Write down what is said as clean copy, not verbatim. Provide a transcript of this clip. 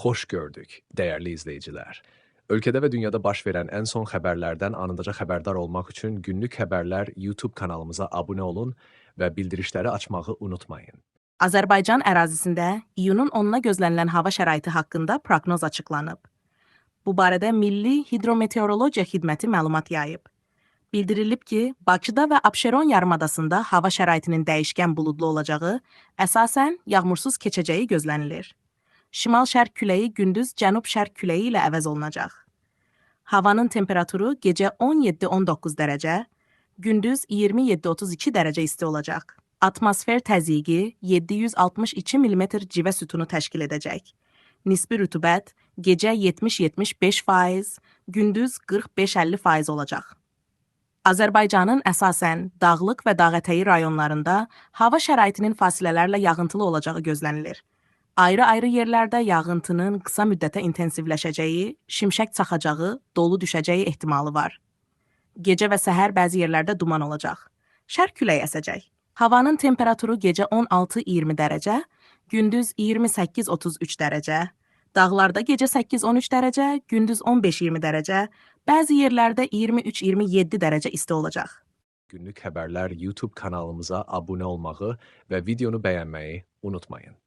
Hoş gördük, değerli izleyiciler. Ülkede ve dünyada baş verən ən son xəbərlərdən anındaca xəbərdar olmaq üçün Günlük Xəbərlər YouTube kanalımıza abunə olun və bildirişləri açmağı unutmayın. Azərbaycan ərazisində iyunun 10-na gözlənilən hava şəraiti haqqında proqnoz açıqlanıb. Bu barədə Milli Hidrometeorologiya Xidməti məlumat yayıb. Bildirilib ki, Bakıda və Abşeron yarımadasında hava şəraitinin dəyişkən buludlu olacağı, əsasən yağmursuz keçəcəyi gözlənilir. Şimal-şərq küləyi gündüz cənub-şərq küləyi ilə əvəz olunacaq. Havanın temperaturu gecə 17-19 dərəcə, gündüz 27-32 dərəcə isti olacaq. Atmosfer təzyiqi 762 mm civə sütunu təşkil edəcək. Nisbi rütubət gecə 70-75%, gündüz 45-50% olacaq. Azərbaycanın əsasən dağlıq və dağətəyi rayonlarında hava şəraitinin fasilələrlə yağıntılı olacağı gözlənilir. Ayrı-ayrı yerlərdə yağıntının qısa müddətə intensivləşəcəyi, şimşək çaxacağı, dolu düşəcəyi ehtimalı var. Gecə və səhər bəzi yerlərdə duman olacaq. Şərq küləyi əsəcək. Havanın temperaturu gecə 16-20 dərəcə, gündüz 28-33 dərəcə, dağlarda gecə 8-13 dərəcə, gündüz 15-20 dərəcə, bəzi yerlərdə 23-27 dərəcə isti olacaq. Günlük Xəbərlər YouTube kanalımıza abunə olmağı və videonu bəyənməyi unutmayın.